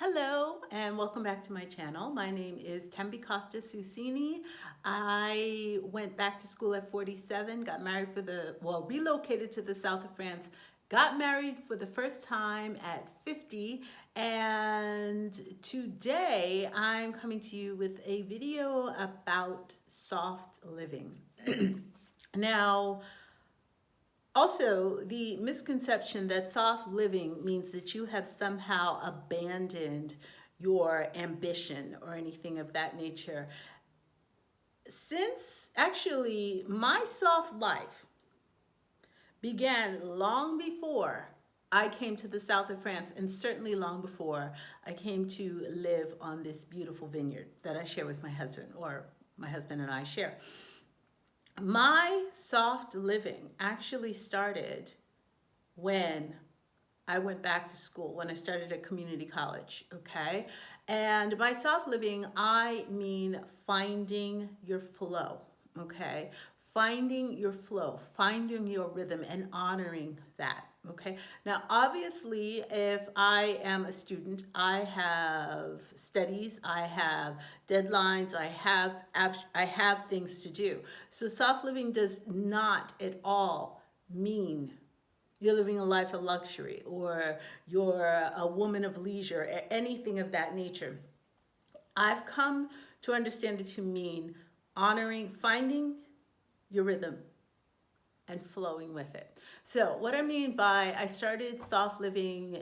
Hello and welcome back to my channel. My name is Costa-Susini. I went back to school at 47, got married relocated to the south of France, got married for the first time at 50, and today I'm coming to you with a video about soft living. Now, also, the misconception that soft living means that you have somehow abandoned your ambition or anything of that nature. Since actually my soft life began long before I came to the south of France, and certainly long before I came to live on this beautiful vineyard that I share with my husband, or my husband and I share. My soft living actually started when I went back to school, when I started at community college, okay? And by soft living, I mean finding your flow, okay? Finding your flow, finding your rhythm and honoring that, okay? Now, obviously, if I am a student, I have studies, I have deadlines, I have things to do. So soft living does not at all mean you're living a life of luxury or you're a woman of leisure, or anything of that nature. I've come to understand it to mean honoring, finding your rhythm and flowing with it. So what I mean by I started soft living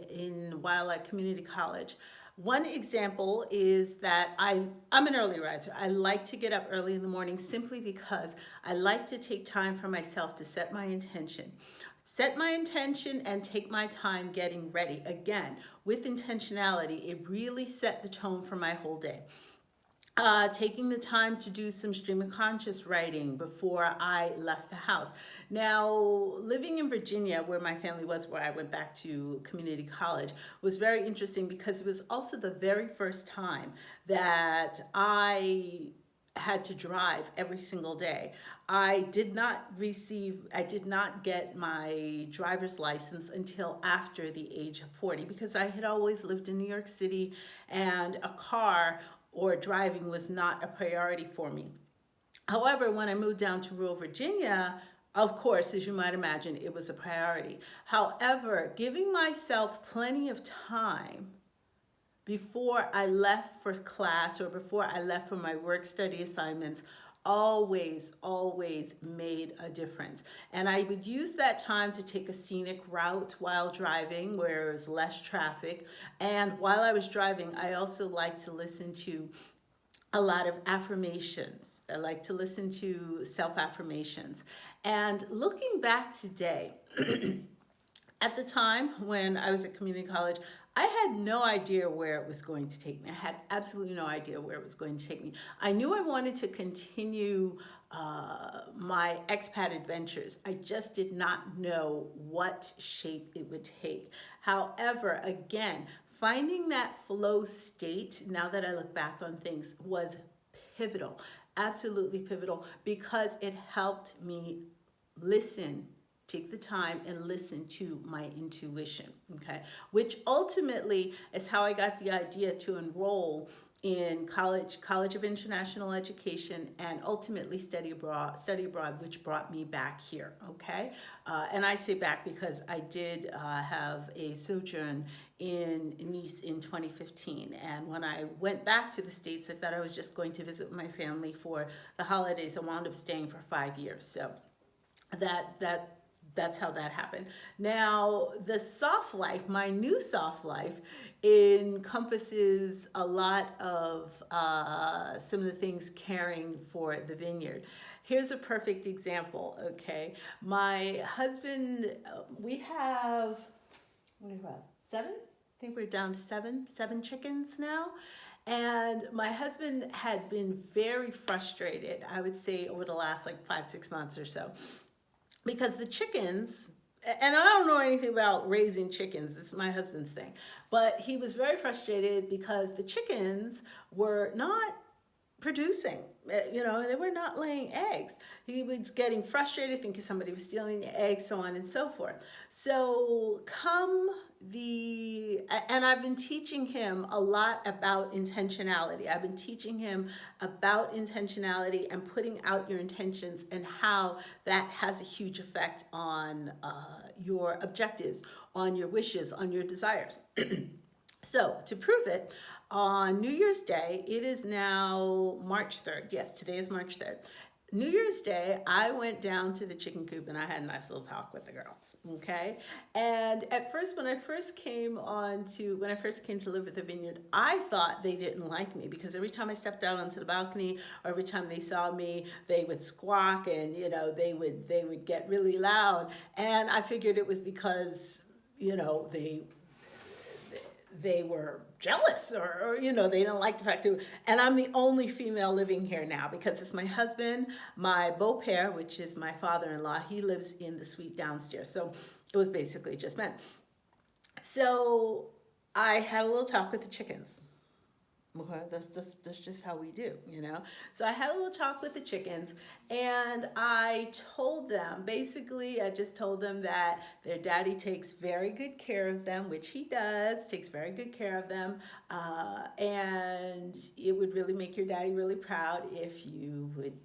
while at community college. One example is that I'm an early riser. I like to get up early in the morning simply because I like to take time for myself to set my intention. Set my intention and take my time getting ready. Again, with intentionality, it really set the tone for my whole day. Taking the time to do some stream of conscious writing before I left the house. Now, living in Virginia, where my family was, where I went back to community college, was very interesting because it was also the very first time that I had to drive every single day. I did not get my driver's license until after the age of 40 because I had always lived in New York City and a car or driving was not a priority for me. However, when I moved down to rural Virginia, of course, as you might imagine, it was a priority. However, giving myself plenty of time before I left for class or before I left for my work study assignments always made a difference. And I would use that time to take a scenic route while driving where there was less traffic. And while I was driving, I also like to listen to a lot of affirmations. I like to listen to self-affirmations. And looking back today, at the time when I was at community college, I had no idea where it was going to take me. I had absolutely no idea where it was going to take me. I knew I wanted to continue my expat adventures. I just did not know what shape it would take. However, again, finding that flow state, now that I look back on things, was pivotal, absolutely pivotal, because it helped me take the time and listen to my intuition, okay? Which ultimately is how I got the idea to enroll in College of International Education, and ultimately study abroad, which brought me back here, okay? And I say back because I did have a sojourn in Nice in 2015, and when I went back to the States, I thought I was just going to visit my family for the holidays. I wound up staying for 5 years, so that's how that happened. Now, the soft life, my new soft life, encompasses a lot of some of the things caring for the vineyard. Here's a perfect example, okay? My husband, we have, what do we have, 7? I think we're down to seven chickens now. And my husband had been very frustrated, I would say, over the last like 5-6 months or so, because the chickens, and I don't know anything about raising chickens, it's my husband's thing, but he was very frustrated because the chickens were not producing. They were not laying eggs. He was getting frustrated, thinking somebody was stealing the eggs, so on and so forth. So and I've been teaching him a lot about intentionality. I've been teaching him about intentionality and putting out your intentions and how that has a huge effect on your objectives, on your wishes, on your desires. So to prove it, on New Year's Day, it is now March 3rd. Yes, today is March 3rd. New Year's Day, I went down to the chicken coop and I had a nice little talk with the girls, okay? And at first, when I first came to live at the vineyard, I thought they didn't like me because every time I stepped out onto the balcony or every time they saw me, they would squawk and, they would get really loud. And I figured it was because, they were jealous or they didn't like the fact that, and I'm the only female living here now because it's my husband, my beau-père, which is my father-in-law. He lives in the suite downstairs. So it was basically just men. So I had a little talk with the chickens. Okay, that's just how we do, So I had a little talk with the chickens and I told them, basically, I just told them that their daddy takes very good care of them, which he does, takes very good care of them. And it would really make your daddy really proud if you would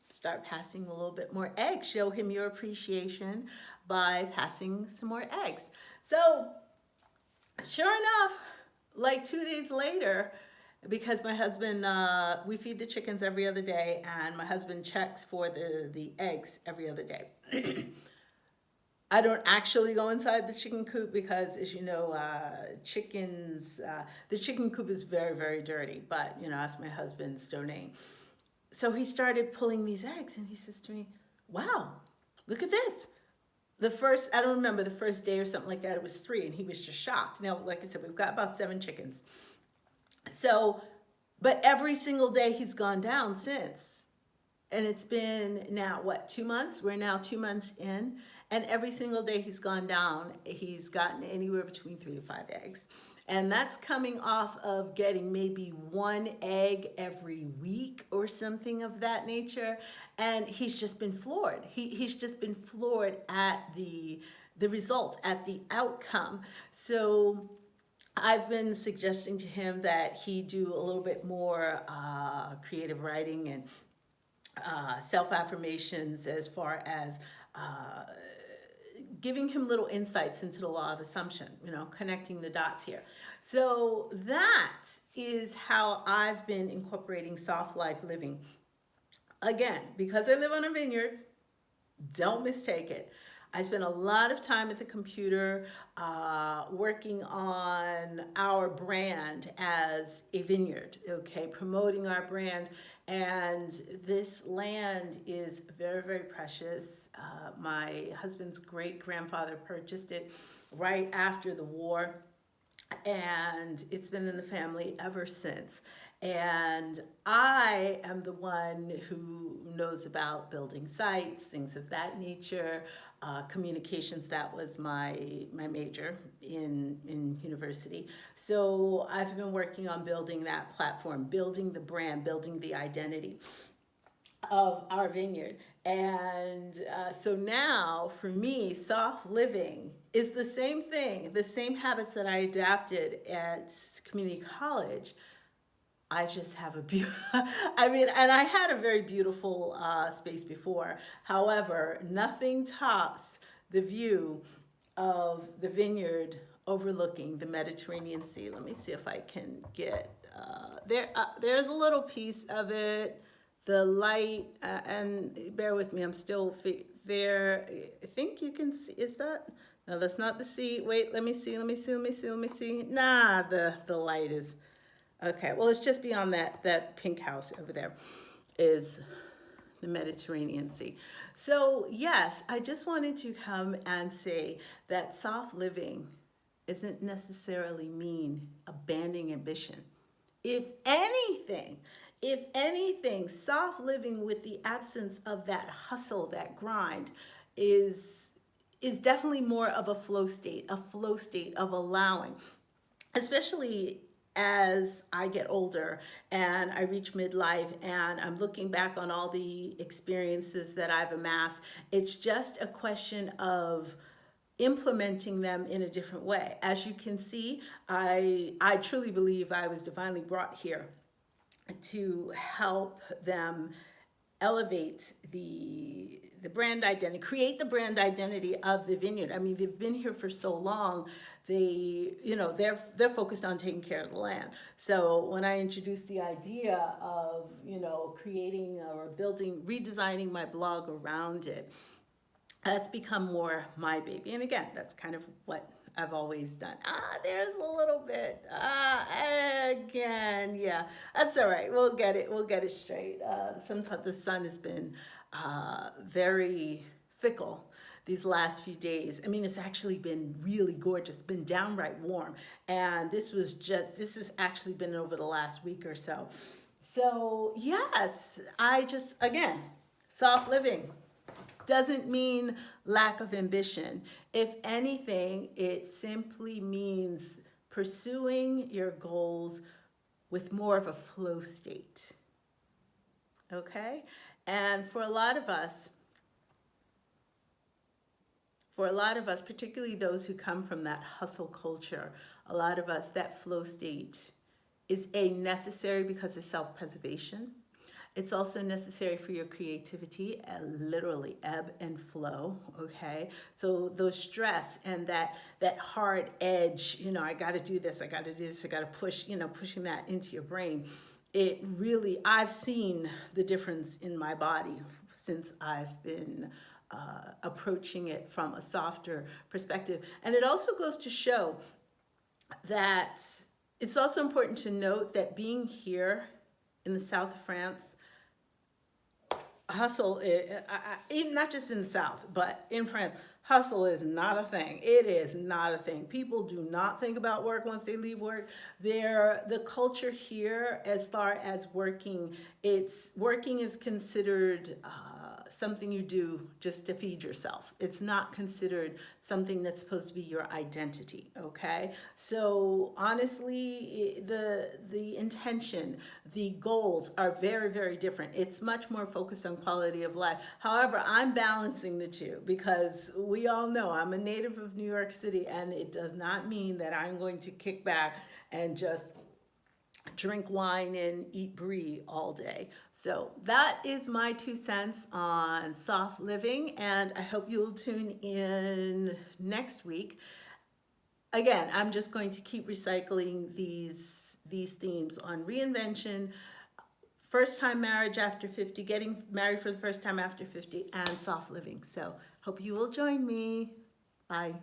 start passing a little bit more eggs, show him your appreciation by passing some more eggs. So sure enough, like 2 days later, because my husband, we feed the chickens every other day, and my husband checks for the eggs every other day. I don't actually go inside the chicken coop because, as you know, the chicken coop is very, very dirty, but, that's my husband's domain. So he started pulling these eggs, and he says to me, wow, look at this. I don't remember, the first day or something like that, it was 3, and he was just shocked. Now, like I said, we've got about 7 chickens. So, but every single day he's gone down since. And it's been now, 2 months? We're now 2 months in. And every single day he's gone down, he's gotten anywhere between 3 to 5 eggs. And that's coming off of getting maybe 1 egg every week or something of that nature. And he's just been floored. He's just been floored at the result, at the outcome. So I've been suggesting to him that he do a little bit more creative writing and self-affirmations as far as giving him little insights into the law of assumption, connecting the dots here. So that is how I've been incorporating soft life living. Again, because I live on a vineyard, don't mistake it. I spend a lot of time at the computer working on our brand as a vineyard, okay, promoting our brand. And this land is very, very precious. My husband's great-grandfather purchased it right after the war, and it's been in the family ever since. And I am the one who knows about building sites, things of that nature, communications. That was my major in university. So I've been working on building that platform, building the brand, building the identity of our vineyard. And so now for me, soft living is the same thing, the same habits that I adapted at community college. I just have and I had a very beautiful space before. However, nothing tops the view of the vineyard overlooking the Mediterranean Sea. Let me see if I can get, there's a little piece of it, the light, and bear with me, I'm still there. I think you can see, is that? No, that's not the sea. Wait, let me see. Nah, the light is, okay, well, it's just beyond that pink house over there is the Mediterranean Sea. So yes, I just wanted to come and say that soft living isn't necessarily mean abandoning ambition. If anything, soft living with the absence of that hustle, that grind, is definitely more of a flow state of allowing, especially as I get older and I reach midlife and I'm looking back on all the experiences that I've amassed, it's just a question of implementing them in a different way. As you can see, I truly believe I was divinely brought here to help them elevate the brand identity, create the brand identity of the vineyard. I mean, they've been here for so long. They're focused on taking care of the land. So when I introduced the idea of, creating or building, redesigning my blog around it, that's become more my baby. And again, that's kind of what I've always done. There's a little bit. Again, yeah, that's all right. We'll get it. We'll get it straight. Sometimes the sun has been very fickle these last few days. I mean, it's actually been really gorgeous. It's been downright warm. And this has actually been over the last week or so. So yes, again, soft living doesn't mean lack of ambition. If anything, it simply means pursuing your goals with more of a flow state. Okay? And for a lot of us, particularly those who come from that hustle culture, a lot of us, that flow state is necessary because of self-preservation. It's also necessary for your creativity, literally ebb and flow, okay? So those stress and that hard edge, I got to do this, I got to do this, I got to push, pushing that into your brain. I've seen the difference in my body since I've been approaching it from a softer perspective. And it also goes to show that it's also important to note that being here in the south of France, hustle, even not just in the South, but in France, hustle is not a thing. It is not a thing. People do not think about work once they leave work. The culture here, as far as working is considered something you do just to feed yourself. It's not considered something that's supposed to be your identity, okay? So honestly, the intention, the goals are very, very different. It's much more focused on quality of life. However, I'm balancing the two because we all know I'm a native of New York City, and it does not mean that I'm going to kick back and just drink wine and eat brie all day. So that is my 2 cents on soft living, and I hope you'll tune in next week. Again, I'm just going to keep recycling these themes on reinvention, first-time marriage after 50, getting married for the first time after 50, and soft living. So hope you will join me. Bye.